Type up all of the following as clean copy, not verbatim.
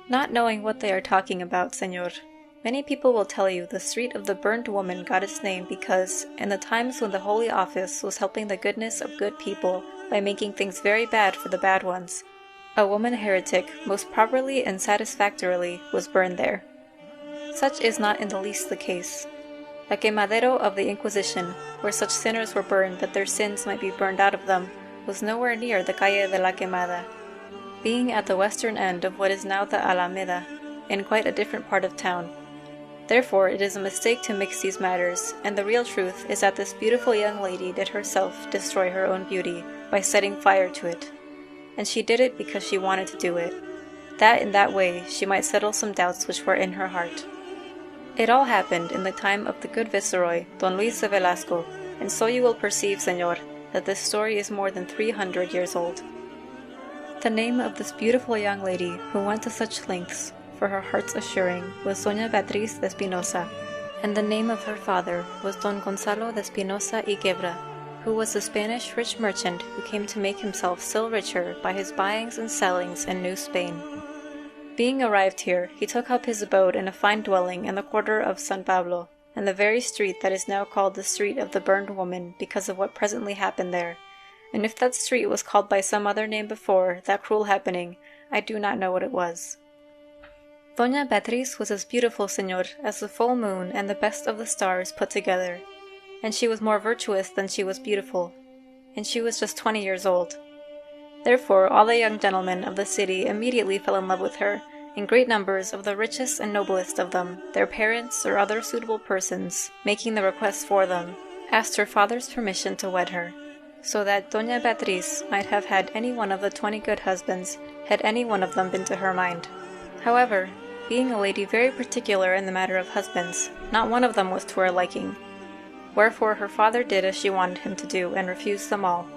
Not knowing what they are talking about, Señor. Many people will tell you the Street of the Burned Woman got its name because, in the times when the Holy Office was helping the goodness of good people by making things very bad for the bad ones, a woman heretic, most properly and satisfactorily, was burned there. Such is not in the least the case. The Quemadero of the Inquisition, where such sinners were burned that their sins might be burned out of them, was nowhere near the Calle de la Quemada, being at the western end of what is now the Alameda, in quite a different part of town. Therefore it is a mistake to mix these matters, and the real truth is that this beautiful young lady did herself destroy her own beauty by setting fire to it. And she did it because she wanted to do it, that in that way she might settle some doubts which were in her heart. It all happened in the time of the good Viceroy, Don Luis de Velasco, and so you will perceive, Señor, that this story is more than 300 years old. The name of this beautiful young lady who went to such lengths for her heart's assuring was Doña Beatriz de Espinosa, and the name of her father was Don Gonzalo de Espinosa y Gebra, who was a Spanish rich merchant who came to make himself still richer by his buyings and sellings in New Spain. Being arrived here, he took up his abode in a fine dwelling in the quarter of San Pablo, and the very street that is now called the Street of the Burned Woman because of what presently happened there. And if that street was called by some other name before that cruel happening, I do not know what it was. Doña Beatriz was as beautiful, Señor, as the full moon and the best of the stars put together, and she was more virtuous than she was beautiful, and she was just 20 years old. Therefore all the young gentlemen of the city immediately fell in love with her, and great numbers of the richest and noblest of them, their parents or other suitable persons, making the request for them, asked her father's permission to wed her, so that Doña Beatriz might have had any one of the 20 good husbands, had any one of them been to her mind. However, being a lady very particular in the matter of husbands, not one of them was to her liking. Wherefore her father did as she wanted him to do, and refused them all.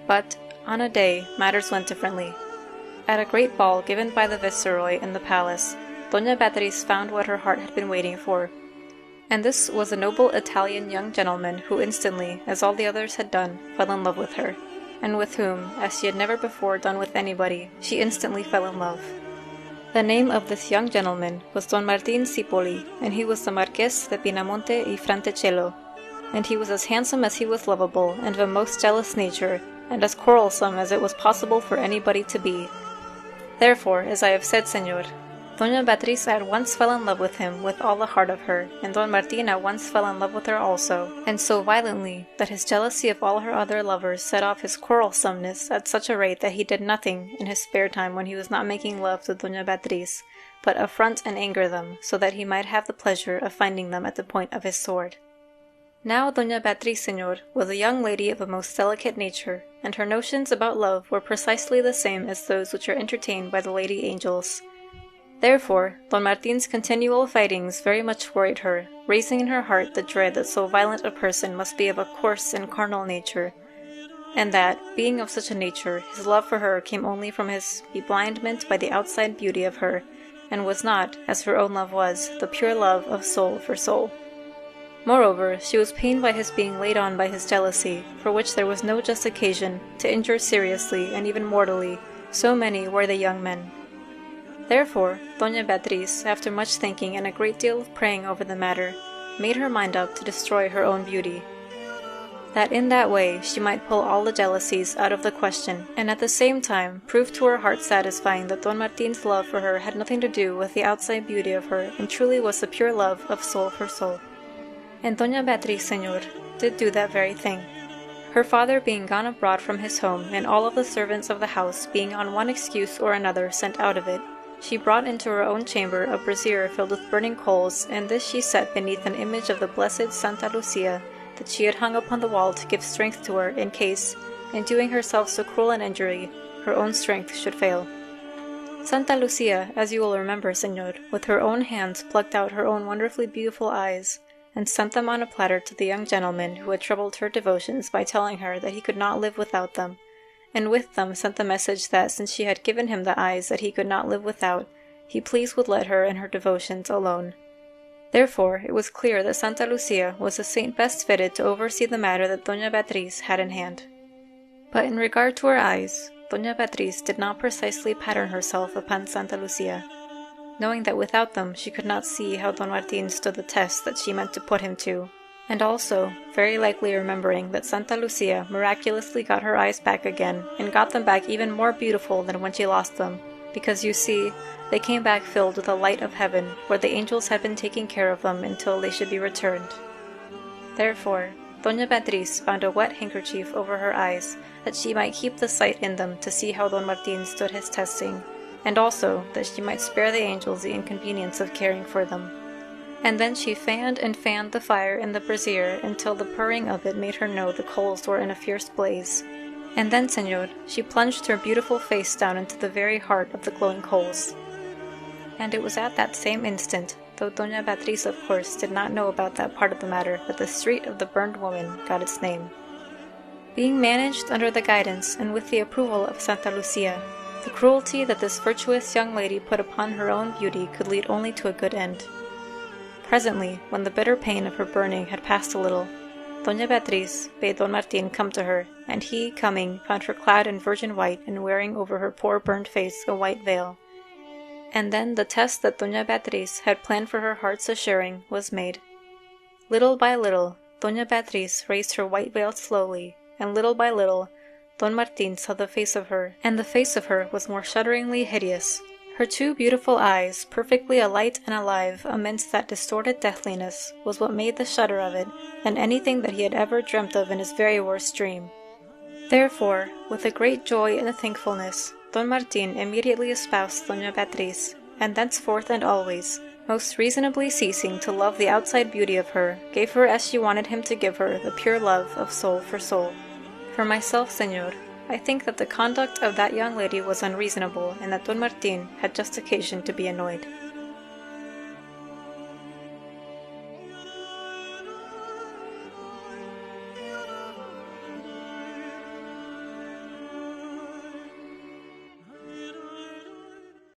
But, on a day, matters went differently. At a great ball given by the Viceroy in the palace, Doña Beatriz found what her heart had been waiting for. And this was a noble Italian young gentleman who instantly, as all the others had done, fell in love with her, and with whom, as she had never before done with anybody, she instantly fell in love. The name of this young gentleman was Don Martin Cipoli, and he was the Marqués de Pinamonte y Frantecello, and he was as handsome as he was lovable, and of a most jealous nature, and as quarrelsome as it was possible for anybody to be. Therefore, as I have said, Señor, Doña Beatriz at once fell in love with him with all the heart of her, and Don Martin at once fell in love with her also, and so violently that his jealousy of all her other lovers set off his quarrelsomeness at such a rate that he did nothing in his spare time when he was not making love to Doña Beatriz, but affront and anger them, so that he might have the pleasure of finding them at the point of his sword. Now Doña Beatriz, Señor, was a young lady of a most delicate nature, and her notions about love were precisely the same as those which are entertained by the lady angels. Therefore, Don Martin's continual fightings very much worried her, raising in her heart the dread that so violent a person must be of a coarse and carnal nature, and that, being of such a nature, his love for her came only from his beblindment by the outside beauty of her, and was not, as her own love was, the pure love of soul for soul. Moreover, she was pained by his being laid on by his jealousy, for which there was no just occasion, to injure seriously and even mortally, so many were the young men. Therefore, Doña Beatriz, after much thinking and a great deal of praying over the matter, made her mind up to destroy her own beauty, that in that way she might pull all the jealousies out of the question, and at the same time prove to her heart satisfying that Don Martin's love for her had nothing to do with the outside beauty of her, and truly was the pure love of soul for soul. And Doña Beatriz, Señor, did do that very thing. Her father being gone abroad from his home, and all of the servants of the house being on one excuse or another sent out of it, she brought into her own chamber a brazier filled with burning coals, and this she set beneath an image of the blessed Santa Lucia that she had hung upon the wall to give strength to her in case, in doing herself so cruel an injury, her own strength should fail. Santa Lucia, as you will remember, Señor, with her own hands plucked out her own wonderfully beautiful eyes, and sent them on a platter to the young gentleman who had troubled her devotions by telling her that he could not live without them, and with them sent the message that since she had given him the eyes that he could not live without, he please would let her and her devotions alone. Therefore it was clear that Santa Lucia was the saint best fitted to oversee the matter that Doña Beatriz had in hand. But in regard to her eyes, Doña Beatriz did not precisely pattern herself upon Santa Lucia, knowing that without them she could not see how Don Martin stood the test that she meant to put him to, and also very likely remembering that Santa Lucia miraculously got her eyes back again, and got them back even more beautiful than when she lost them, because you see, they came back filled with the light of heaven, where the angels had been taking care of them until they should be returned. Therefore, Doña Beatriz found a wet handkerchief over her eyes, that she might keep the sight in them to see how Don Martin stood his testing, and also that she might spare the angels the inconvenience of caring for them. And then she fanned and fanned the fire in the brazier until the purring of it made her know the coals were in a fierce blaze. And then, Señor, she plunged her beautiful face down into the very heart of the glowing coals. And it was at that same instant, though Doña Beatriz of course did not know about that part of the matter, that the Street of the Burned Woman got its name. Being managed under the guidance and with the approval of Santa Lucia, the cruelty that this virtuous young lady put upon her own beauty could lead only to a good end. Presently, when the bitter pain of her burning had passed a little, Doña Beatriz bade Don Martin come to her, and he, coming, found her clad in virgin white and wearing over her poor burned face a white veil. And then the test that Doña Beatriz had planned for her heart's assuring was made. Little by little, Doña Beatriz raised her white veil slowly, and little by little, Don Martin saw the face of her, and the face of her was more shudderingly hideous. Her two beautiful eyes, perfectly alight and alive amidst that distorted deathliness, was what made the shudder of it, than anything that he had ever dreamt of in his very worst dream. Therefore, with a great joy and thankfulness, Don Martin immediately espoused Doña Beatriz, and thenceforth and always, most reasonably ceasing to love the outside beauty of her, gave her as she wanted him to give her the pure love of soul for soul. For myself, Señor, I think that the conduct of that young lady was unreasonable, and that Don Martin had just occasion to be annoyed.